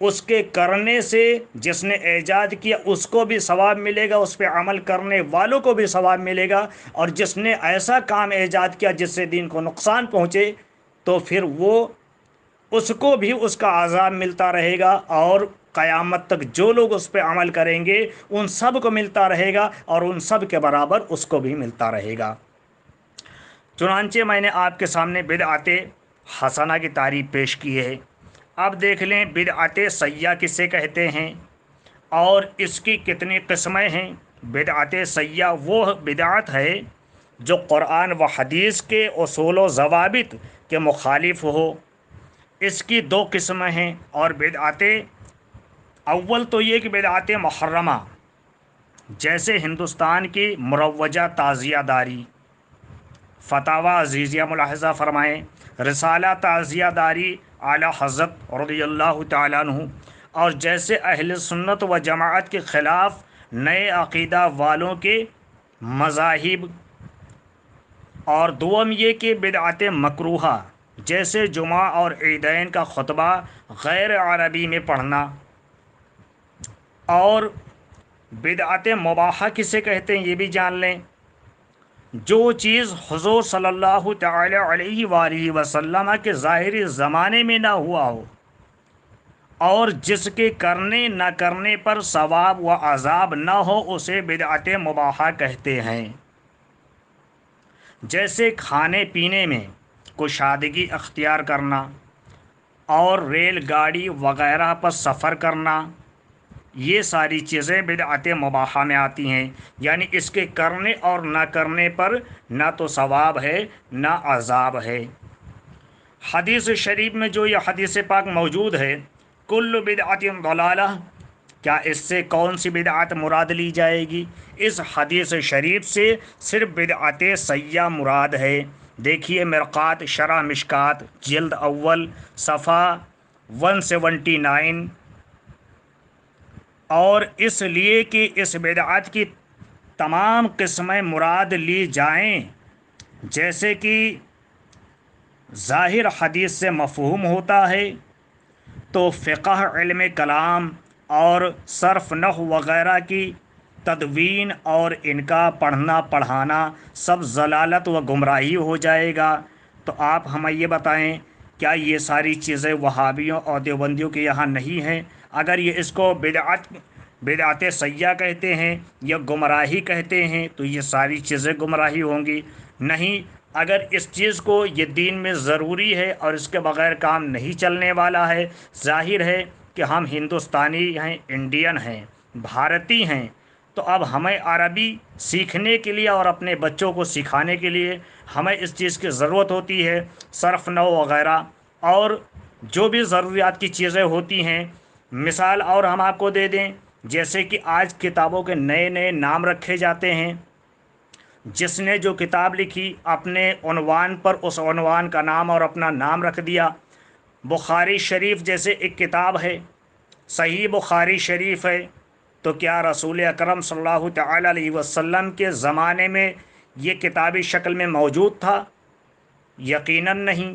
اس کے کرنے سے جس نے ایجاد کیا اس کو بھی ثواب ملے گا، اس پہ عمل کرنے والوں کو بھی ثواب ملے گا، اور جس نے ایسا کام ایجاد کیا جس سے دین کو نقصان پہنچے تو پھر وہ اس کو بھی اس کا عذاب ملتا رہے گا، اور قیامت تک جو لوگ اس پہ عمل کریں گے ان سب کو ملتا رہے گا، اور ان سب کے برابر اس کو بھی ملتا رہے گا۔ چنانچہ میں نے آپ کے سامنے بدعت حسنہ کی تعریف پیش کی ہے۔ اب دیکھ لیں بدعت سیئہ کسے کہتے ہیں اور اس کی کتنی قسمیں ہیں۔ بدعت سیئہ وہ بدعت ہے جو قرآن و حدیث کے اصول و ضوابط کے مخالف ہو۔ اس کی دو قسمیں ہیں، اور بدعت اول تو یہ کہ بدعت محرمہ، جیسے ہندوستان کی مروجہ تعزیہ داری، فتاوی عزیزیہ ملاحظہ فرمائیں، رسالہ تعزیہ داری اعلیٰ حضرت رضی اللہ تعالیٰ عنہ، اور جیسے اہل سنت و جماعت کے خلاف نئے عقیدہ والوں کے مذاہب، اور دوم یہ کہ بدعت مکروہہ، جیسے جمعہ اور عیدین کا خطبہ غیر عربی میں پڑھنا، اور بدعت مباحہ کسے کہتے ہیں یہ بھی جان لیں، جو چیز حضور صلی اللہ تعالی علیہ وآلہ وسلم کے ظاہری زمانے میں نہ ہوا ہو، اور جس کے کرنے نہ کرنے پر ثواب و عذاب نہ ہو، اسے بدعت مباحہ کہتے ہیں۔ جیسے کھانے پینے میں کشادگی اختیار کرنا اور ریل گاڑی وغیرہ پر سفر کرنا، یہ ساری چیزیں بدعت مباحہ میں آتی ہیں، یعنی اس کے کرنے اور نہ کرنے پر نہ تو ثواب ہے نہ عذاب ہے۔ حدیث شریف میں جو یہ حدیث پاک موجود ہے، کل بدعت ضلالہ، کیا اس سے کون سی بدعت مراد لی جائے گی؟ اس حدیث شریف سے صرف بدعت سیئہ مراد ہے۔ دیکھیے مرقات شرح مشکات جلد اول صفحہ 179، اور اس لیے کہ اس بدعت کی تمام قسمیں مراد لی جائیں جیسے کہ ظاہر حدیث سے مفہوم ہوتا ہے، تو فقہ، علم کلام اور صرف نحو وغیرہ کی تدوین اور ان کا پڑھنا پڑھانا سب ضلالت و گمراہی ہو جائے گا۔ تو آپ ہمیں یہ بتائیں، کیا یہ ساری چیزیں وہابیوں اور دیوبندیوں کے یہاں نہیں ہیں؟ اگر یہ اس کو بدعت سیئہ کہتے ہیں یا گمراہی کہتے ہیں تو یہ ساری چیزیں گمراہی ہوں گی؟ نہیں، اگر اس چیز کو یہ دین میں ضروری ہے اور اس کے بغیر کام نہیں چلنے والا ہے، ظاہر ہے کہ ہم ہندوستانی ہیں، انڈین ہیں، بھارتی ہیں، تو اب ہمیں عربی سیکھنے کے لیے اور اپنے بچوں کو سکھانے کے لیے ہمیں اس چیز کی ضرورت ہوتی ہے، صرف نحو وغیرہ اور جو بھی ضروریات کی چیزیں ہوتی ہیں۔ مثال اور ہم آپ کو دے دیں، جیسے کہ آج کتابوں کے نئے نئے نام رکھے جاتے ہیں، جس نے جو کتاب لکھی اپنے عنوان پر اس عنوان کا نام اور اپنا نام رکھ دیا۔ بخاری شریف جیسے ایک کتاب ہے، صحیح بخاری شریف ہے، تو کیا رسول اکرم صلی اللہ تعالی علیہ وسلم کے زمانے میں یہ کتابی شکل میں موجود تھا؟ یقیناً نہیں۔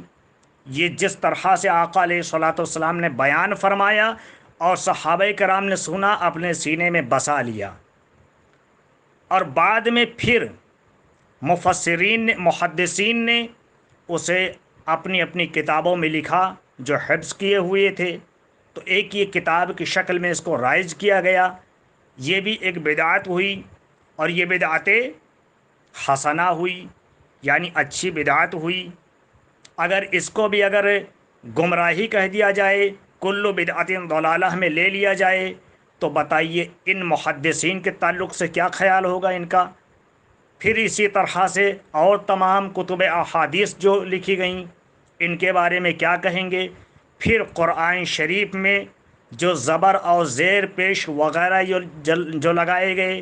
یہ جس طرح سے آقا علیہ الصلوۃ والسلام نے بیان فرمایا اور صحابہ کرام نے سنا، اپنے سینے میں بسا لیا، اور بعد میں پھر مفسرین نے، محدثین نے اسے اپنی اپنی کتابوں میں لکھا جو حفظ کیے ہوئے تھے، تو ایک یہ کتاب کی شکل میں اس کو رائج کیا گیا۔ یہ بھی ایک بدعت ہوئی، اور یہ بدعت حسنہ ہوئی، یعنی اچھی بدعت ہوئی۔ اگر اس کو بھی اگر گمراہی کہہ دیا جائے، کل بدعت ضلالہ میں لے لیا جائے، تو بتائیے ان محدثین کے تعلق سے کیا خیال ہوگا ان کا؟ پھر اسی طرح سے اور تمام کتب احادیث جو لکھی گئیں ان کے بارے میں کیا کہیں گے؟ پھر قرآن شریف میں جو زبر اور زیر پیش وغیرہ جو لگائے گئے،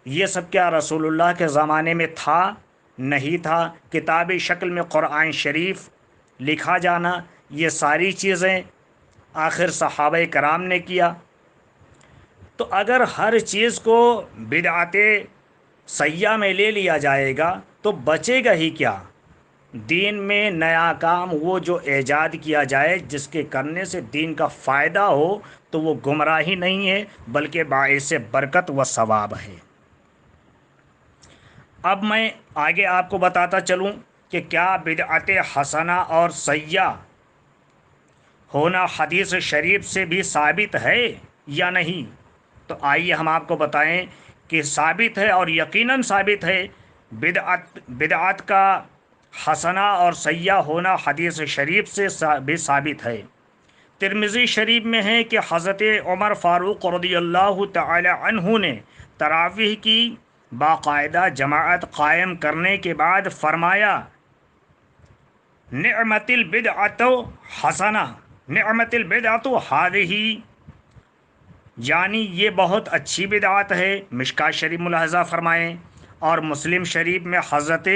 یہ سب کیا رسول اللہ کے زمانے میں تھا؟ نہیں تھا۔ کتابی شکل میں قرآن شریف لکھا جانا، یہ ساری چیزیں آخر صحابہ کرام نے کیا۔ تو اگر ہر چیز کو بدعت سیئہ میں لے لیا جائے گا تو بچے گا ہی کیا؟ دین میں نیا کام وہ جو ایجاد کیا جائے جس کے کرنے سے دین کا فائدہ ہو تو وہ گمراہی نہیں ہے بلکہ باعث برکت و ثواب ہے۔ اب میں آگے آپ کو بتاتا چلوں کہ کیا بدعت حسنہ اور سیاح ہونا حدیث شریف سے بھی ثابت ہے یا نہیں؟ تو آئیے ہم آپ کو بتائیں کہ ثابت ہے اور یقیناً ثابت ہے۔ بدعت کا حسنہ اور سیاح ہونا حدیث شریف سے بھی ثابت ہے۔ ترمذی شریف میں ہے کہ حضرت عمر فاروق رضی اللہ تعالی عنہ نے تراویح کی باقاعدہ جماعت قائم کرنے کے بعد فرمایا، نعمت البدعۃ حسنہ، نعمت البدعۃ ہذہ، یعنی یہ بہت اچھی بدعت ہے۔ مشکوٰۃ شریف ملاحظہ فرمائیں۔ اور مسلم شریف میں حضرت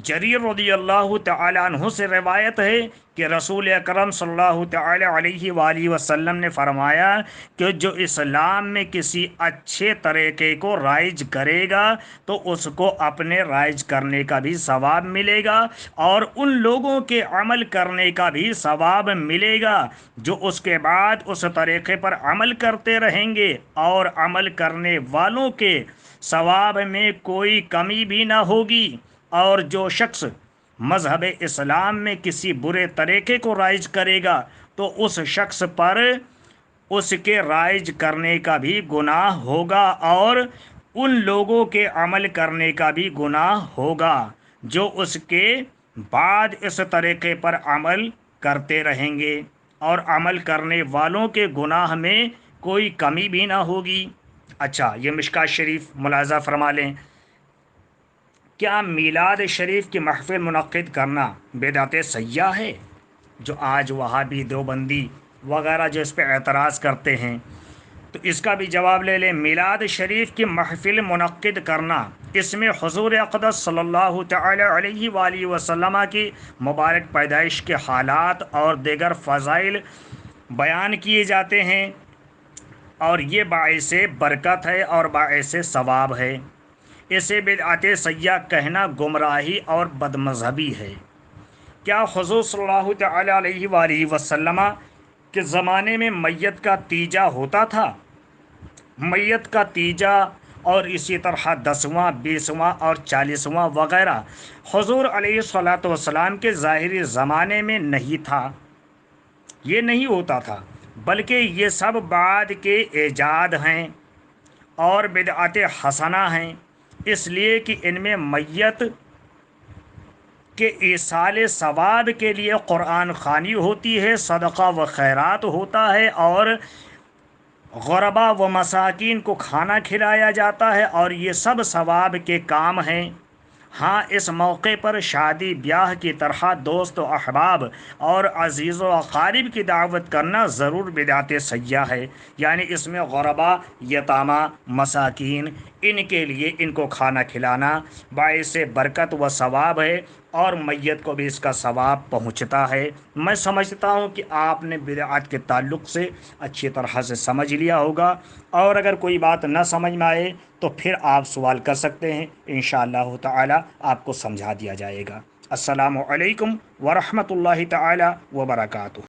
جریر رضی اللہ تعالی عنہ سے روایت ہے کہ رسول اکرم صلی اللہ تعالی علیہ وآلہ وسلم نے فرمایا کہ جو اسلام میں کسی اچھے طریقے کو رائج کرے گا تو اس کو اپنے رائج کرنے کا بھی ثواب ملے گا اور ان لوگوں کے عمل کرنے کا بھی ثواب ملے گا جو اس کے بعد اس طریقے پر عمل کرتے رہیں گے، اور عمل کرنے والوں کے ثواب میں کوئی کمی بھی نہ ہوگی۔ اور جو شخص مذہب اسلام میں کسی برے طریقے کو رائج کرے گا تو اس شخص پر اس کے رائج کرنے کا بھی گناہ ہوگا اور ان لوگوں کے عمل کرنے کا بھی گناہ ہوگا جو اس کے بعد اس طریقے پر عمل کرتے رہیں گے، اور عمل کرنے والوں کے گناہ میں کوئی کمی بھی نہ ہوگی۔ اچھا، یہ مشکوٰۃ شریف ملاحظہ فرما لیں۔ کیا میلاد شریف کی محفل منعقد کرنا بدعت سیاح ہے؟ جو آج وہابی دیوبندی وغیرہ جو اس پہ اعتراض کرتے ہیں تو اس کا بھی جواب لے لیں۔ میلاد شریف کی محفل منعقد کرنا، اس میں حضور اقدس صلی اللہ تعالی علیہ وآلہ وسلم کی مبارک پیدائش کے حالات اور دیگر فضائل بیان کیے جاتے ہیں، اور یہ باعث برکت ہے اور باعث ثواب ہے۔ اسے بدعت سیاح کہنا گمراہی اور بدمذہبی ہے۔ کیا حضور صلی اللہ تعالی علیہ وآلہ وسلم کے زمانے میں میت کا تیجا ہوتا تھا؟ میت کا تیجا اور اسی طرح 10واں 20واں اور 40واں وغیرہ حضور علیہ الصلوۃ والسلام کے ظاہری زمانے میں نہیں تھا، یہ نہیں ہوتا تھا، بلکہ یہ سب بعد کے ایجاد ہیں اور بدعت حسنہ ہیں، اس لیے کہ ان میں میت کے ایصال ثواب کے لیے قرآن خوانی ہوتی ہے، صدقہ و خیرات ہوتا ہے، اور غربا و مساکین کو کھانا کھلایا جاتا ہے، اور یہ سب ثواب کے کام ہیں۔ ہاں، اس موقع پر شادی بیاہ کی طرح دوست و احباب اور عزیز و اقارب کی دعوت کرنا ضرور بدعت سیاح ہے، یعنی اس میں غربا، یتامہ، مساکین، ان کے لیے ان کو کھانا کھلانا باعث برکت و ثواب ہے، اور میت کو بھی اس کا ثواب پہنچتا ہے۔ میں سمجھتا ہوں کہ آپ نے بدعات کے تعلق سے اچھی طرح سے سمجھ لیا ہوگا، اور اگر کوئی بات نہ سمجھ میں آئے تو پھر آپ سوال کر سکتے ہیں، انشاءاللہ تعالی آپ کو سمجھا دیا جائے گا۔ السلام علیکم ورحمۃ اللہ تعالی وبرکاتہ۔